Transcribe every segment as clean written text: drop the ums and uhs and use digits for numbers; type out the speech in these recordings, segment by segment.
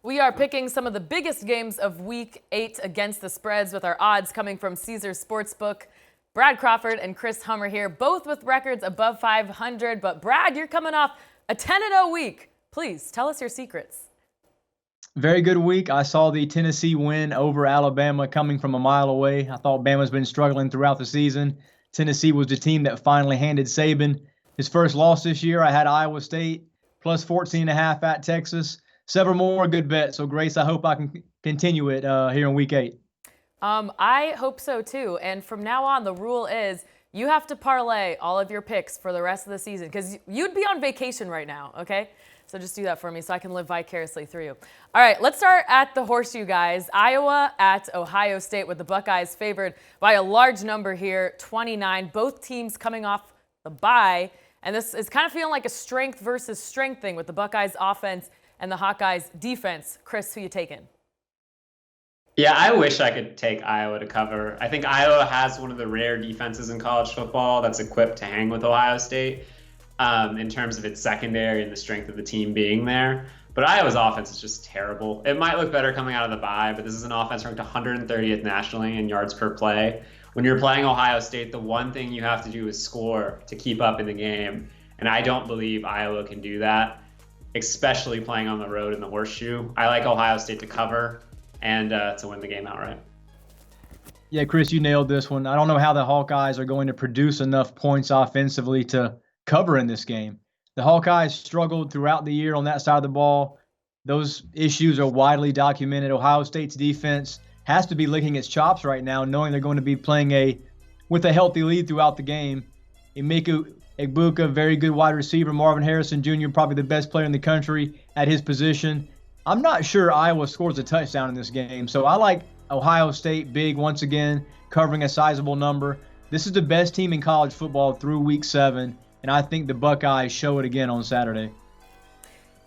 We are picking some of the biggest games of Week 8 against the spreads with our odds coming from Caesars Sportsbook. Brad Crawford and Chris Hummer here, both with records above 500. But Brad, you're coming off a 10-0 week. Please tell us your secrets. Very good week. I saw the Tennessee win over Alabama coming from a mile away. I thought Bama's been struggling throughout the season. Tennessee was the team that finally handed Saban his first loss this year. I had Iowa State plus 14.5 at Texas. Several more good bets. So, Grace, I hope I can continue it here in Week 8. I hope so, too. And from now on, the rule is you have to parlay all of your picks for the rest of the season because you'd be on vacation right now, okay? So just do that for me so I can live vicariously through you. All right, let's start at the horseshoe, guys. Iowa at Ohio State with the Buckeyes favored by a large number here, 29. Both teams coming off the bye. And this is kind of feeling like a strength versus strength thing with the Buckeyes offense and the Hawkeyes defense. Chris, who you taking? Yeah, I wish I could take Iowa to cover. I think Iowa has one of the rare defenses in college football that's equipped to hang with Ohio State in terms of its secondary and the strength of the team being there. But Iowa's offense is just terrible. It might look better coming out of the bye, but this is an offense ranked 130th nationally in yards per play. When you're playing Ohio State, the one thing you have to do is score to keep up in the game. And I don't believe Iowa can do that, especially playing on the road in the horseshoe. I like Ohio State to cover and to win the game outright. Yeah, Chris, you nailed this one. I don't know how the Hawkeyes are going to produce enough points offensively to cover in this game. The Hawkeyes struggled throughout the year on that side of the ball. Those issues are widely documented. Ohio State's defense has to be licking its chops right now, knowing they're going to be playing with a healthy lead throughout the game. Emeka Egbuka, very good wide receiver. Marvin Harrison Jr., probably the best player in the country at his position. I'm not sure Iowa scores a touchdown in this game, so I like Ohio State big once again, covering a sizable number. This is the best team in college football through Week 7, and I think the Buckeyes show it again on Saturday.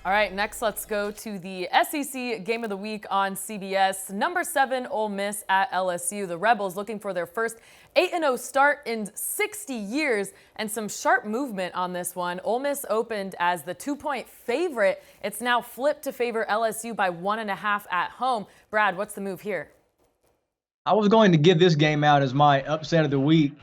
All right, next let's go to the SEC Game of the Week on CBS. Number 7, Ole Miss at LSU. The Rebels looking for their first 8-0 start in 60 years, and some sharp movement on this one. Ole Miss opened as the 2-point favorite. It's now flipped to favor LSU by 1.5 at home. Brad, what's the move here? I was going to give this game out as my upset of the week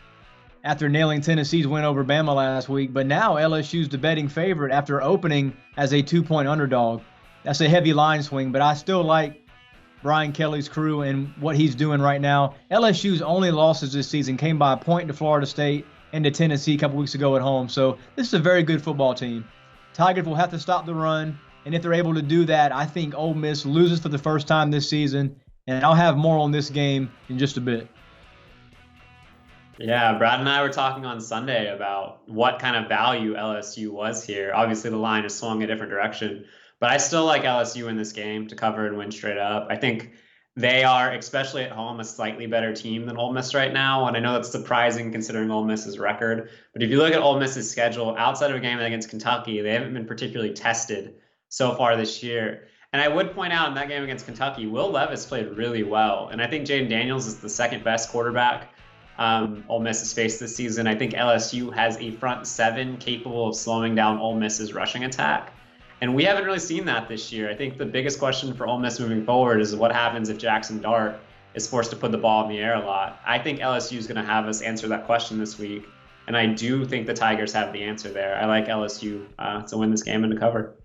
after nailing Tennessee's win over Bama last week, but now LSU's the betting favorite after opening as a 2-point underdog. That's a heavy line swing, but I still like Brian Kelly's crew and what he's doing right now. LSU's only losses this season came by a point to Florida State and to Tennessee a couple weeks ago at home, so this is a very good football team. Tigers will have to stop the run, and if they're able to do that, I think Ole Miss loses for the first time this season, and I'll have more on this game in just a bit. Yeah, Brad and I were talking on Sunday about what kind of value LSU was here. Obviously, the line has swung a different direction, but I still like LSU in this game to cover and win straight up. I think they are, especially at home, a slightly better team than Ole Miss right now, and I know that's surprising considering Ole Miss's record. But if you look at Ole Miss's schedule, outside of a game against Kentucky, they haven't been particularly tested so far this year. And I would point out in that game against Kentucky, Will Levis played really well, and I think Jaden Daniels is the second best quarterback Ole Miss has faced this season. I think LSU has a front seven capable of slowing down Ole Miss's rushing attack. And we haven't really seen that this year. I think the biggest question for Ole Miss moving forward is what happens if Jackson Dart is forced to put the ball in the air a lot. I think LSU is going to have us answer that question this week. And I do think the Tigers have the answer there. I like LSU to win this game and to cover.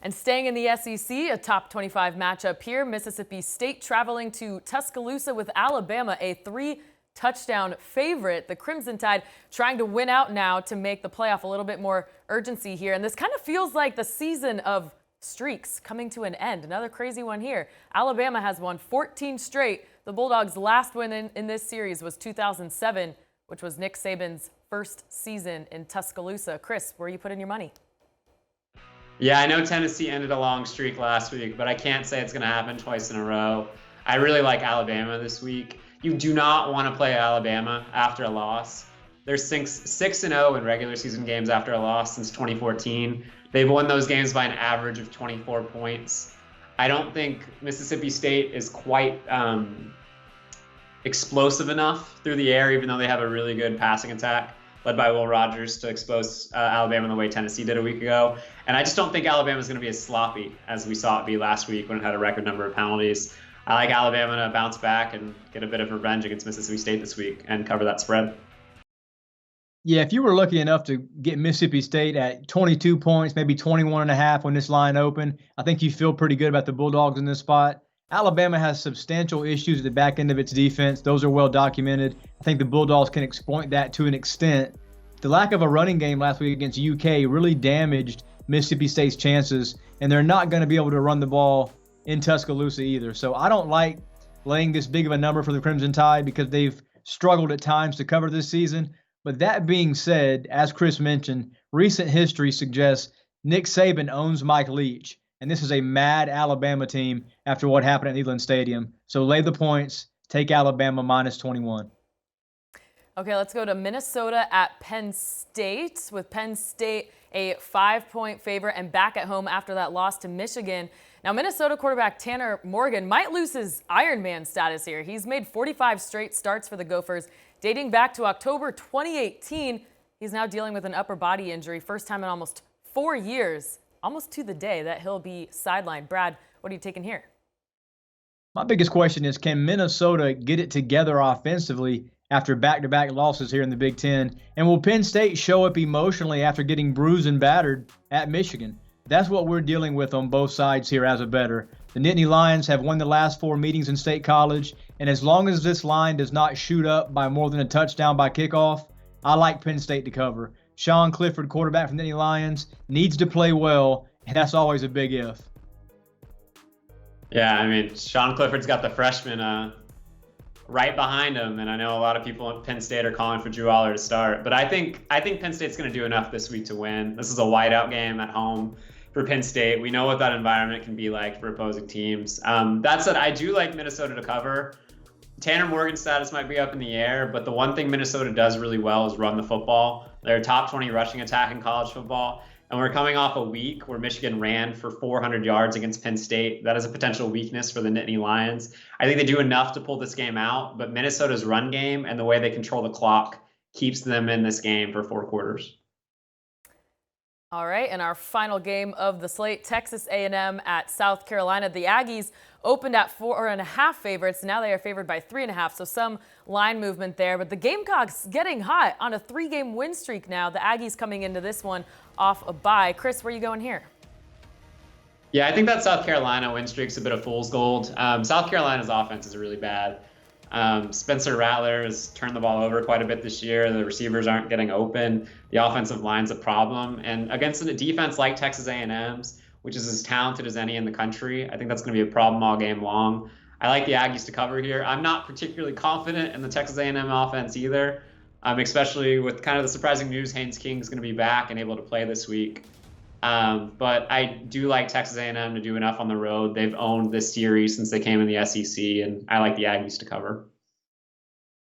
And staying in the SEC, a top 25 matchup here. Mississippi State traveling to Tuscaloosa with Alabama, a 3-touchdown favorite. The Crimson Tide trying to win out now to make the playoff a little bit more urgency here. And this kind of feels like the season of streaks coming to an end. Another crazy one here. Alabama has won 14 straight. The Bulldogs' last win in this series was 2007, which was Nick Saban's first season in Tuscaloosa. Chris, where are you putting your money? Yeah, I know Tennessee ended a long streak last week, but I can't say it's going to happen twice in a row. I really like Alabama this week. You do not want to play Alabama after a loss. They're 6-0 in regular season games after a loss since 2014. They've won those games by an average of 24 points. I don't think Mississippi State is quite explosive enough through the air, even though they have a really good passing attack, led by Will Rogers, to expose Alabama the way Tennessee did a week ago. And I just don't think Alabama is going to be as sloppy as we saw it be last week when it had a record number of penalties. I like Alabama to bounce back and get a bit of revenge against Mississippi State this week and cover that spread. Yeah, if you were lucky enough to get Mississippi State at 22 points, maybe 21.5 when this line opened, I think you feel pretty good about the Bulldogs in this spot. Alabama has substantial issues at the back end of its defense. Those are well documented. I think the Bulldogs can exploit that to an extent. The lack of a running game last week against UK really damaged Mississippi State's chances, and they're not going to be able to run the ball in Tuscaloosa either. So I don't like laying this big of a number for the Crimson Tide because they've struggled at times to cover this season. But that being said, as Chris mentioned, recent history suggests Nick Saban owns Mike Leach, and this is a mad Alabama team after what happened at Neyland Stadium. So lay the points, take Alabama minus 21. Okay, let's go to Minnesota at Penn State, with Penn State a 5-point favorite and back at home after that loss to Michigan. Now, Minnesota quarterback Tanner Morgan might lose his Ironman status here. He's made 45 straight starts for the Gophers, dating back to October 2018. He's now dealing with an upper body injury, first time in almost 4 years, almost to the day that he'll be sidelined. Brad, what are you taking here? My biggest question is, can Minnesota get it together offensively after back-to-back losses here in the Big Ten? And will Penn State show up emotionally after getting bruised and battered at Michigan? That's what we're dealing with on both sides here as a bettor. The Nittany Lions have won the last 4 meetings in State College, and as long as this line does not shoot up by more than a touchdown by kickoff, I like Penn State to cover. Sean Clifford, quarterback from the Nittany Lions, needs to play well, and that's always a big if. Yeah, I mean, Sean Clifford's got the freshman right behind him, and I know a lot of people at Penn State are calling for Drew Aller to start, but I think Penn State's going to do enough this week to win. This is a whiteout game at home for Penn State. We know what that environment can be like for opposing teams. That said, I do like Minnesota to cover. Tanner Morgan's status might be up in the air, but the one thing Minnesota does really well is run the football. They're a top 20 rushing attack in college football, and we're coming off a week where Michigan ran for 400 yards against Penn State. That is a potential weakness for the Nittany Lions. I think they do enough to pull this game out, but Minnesota's run game and the way they control the clock keeps them in this game for 4 quarters. All right, and our final game of the slate, Texas A&M at South Carolina. The Aggies opened at 4.5 favorites. Now they are favored by 3.5, so some line movement there. But the Gamecocks getting hot on a 3-game win streak now. The Aggies coming into this one off a bye. Chris, where are you going here? Yeah, I think that South Carolina win streak's a bit of fool's gold. South Carolina's offense is really bad. Spencer Rattler has turned the ball over quite a bit this year. The receivers aren't getting open. The offensive line's a problem. And against a defense like Texas A&M's, which is as talented as any in the country, I think that's going to be a problem all game long. I like the Aggies to cover here. I'm not particularly confident in the Texas A&M offense either, especially with kind of the surprising news Haynes King is going to be back and able to play this week. But I do like Texas A&M to do enough on the road. They've owned this series since they came in the SEC, and I like the Aggies to cover.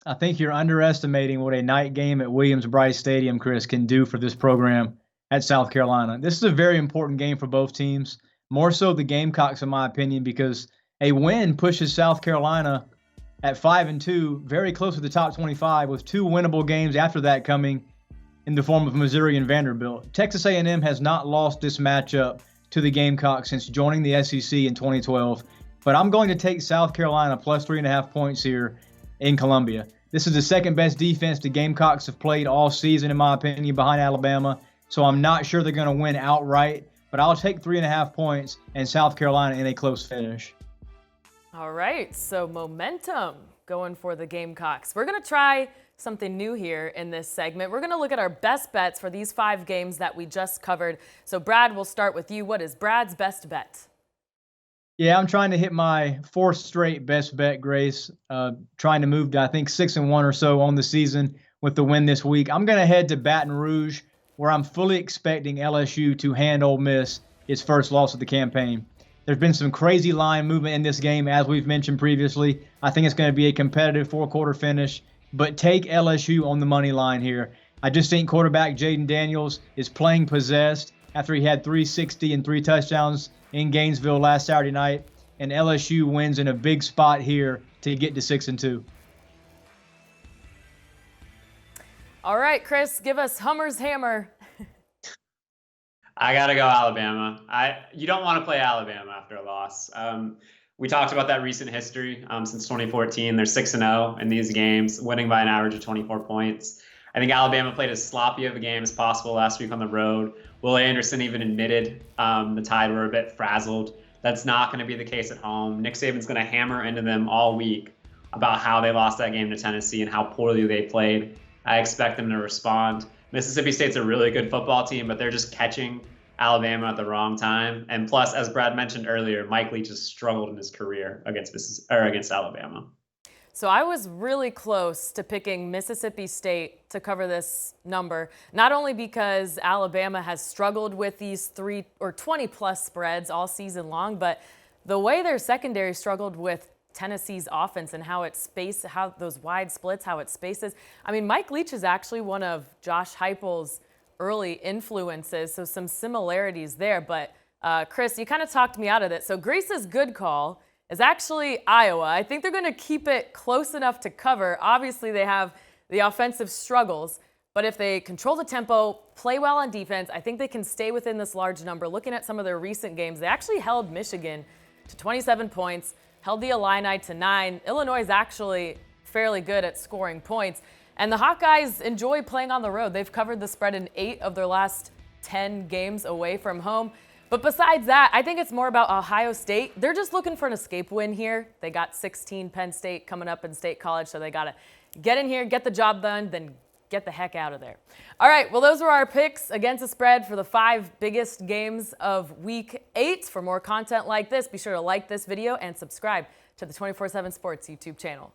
I think you're underestimating what a night game at Williams-Brice Stadium, Chris, can do for this program at South Carolina. This is a very important game for both teams, more so the Gamecocks, in my opinion, because a win pushes South Carolina at 5-2, very close to the top 25, with 2 winnable games after that coming in the form of Missouri and Vanderbilt. Texas A&M has not lost this matchup to the Gamecocks since joining the SEC in 2012, but I'm going to take South Carolina plus 3.5 points here in Columbia. This is the second best defense the Gamecocks have played all season, in my opinion, behind Alabama, so I'm not sure they're going to win outright, but I'll take 3.5 points and South Carolina in a close finish. All right, so momentum going for the Gamecocks. We're going to try something new here in this segment. We're going to look at our best bets for these 5 games that we just covered. So Brad, we'll start with you. What is Brad's best bet? Yeah, I'm trying to hit my 4th straight best bet, Grace. Trying to move to, I think, 6-1 or so on the season with the win this week. I'm going to head to Baton Rouge, where I'm fully expecting LSU to hand Ole Miss its first loss of the campaign. There's been some crazy line movement in this game, as we've mentioned previously. I think it's going to be a competitive 4-quarter finish, but take LSU on the money line here. I just think quarterback Jaden Daniels is playing possessed after he had 360 and 3 touchdowns in Gainesville last Saturday night, and LSU wins in a big spot here to get to 6-2. All right, Chris, give us Hummer's hammer. I got to go Alabama. You don't want to play Alabama after a loss. We talked about that recent history since 2014. They're 6-0 in these games, winning by an average of 24 points. I think Alabama played as sloppy of a game as possible last week on the road. Will Anderson even admitted the Tide were a bit frazzled. That's not going to be the case at home. Nick Saban's going to hammer into them all week about how they lost that game to Tennessee and how poorly they played. I expect them to respond. Mississippi State's a really good football team, but they're just catching Alabama at the wrong time. And plus, as Brad mentioned earlier, Mike Leach has struggled in his career against Alabama. So I was really close to picking Mississippi State to cover this number, not only because Alabama has struggled with these 3 or 20-plus spreads all season long, but the way their secondary struggled with Tennessee's offense and how those wide splits, how it spaces. I mean, Mike Leach is actually one of Josh Heupel's early influences, so some similarities there. But Chris, you kind of talked me out of it. So Grace's good call is actually Iowa. I think they're going to keep it close enough to cover. Obviously, they have the offensive struggles, but if they control the tempo, play well on defense, I think they can stay within this large number. Looking at some of their recent games, they actually held Michigan to 27 points, held the Illini to 9. Illinois is actually fairly good at scoring points. And the Hawkeyes enjoy playing on the road. They've covered the spread in 8 of their last 10 games away from home. But besides that, I think it's more about Ohio State. They're just looking for an escape win here. They got 16 Penn State coming up in State College, so they got to get in here, get the job done, then get the heck out of there. All right, well, those were our picks against the spread for the 5 biggest games of Week 8. For more content like this, be sure to like this video and subscribe to the 24/7 Sports YouTube channel.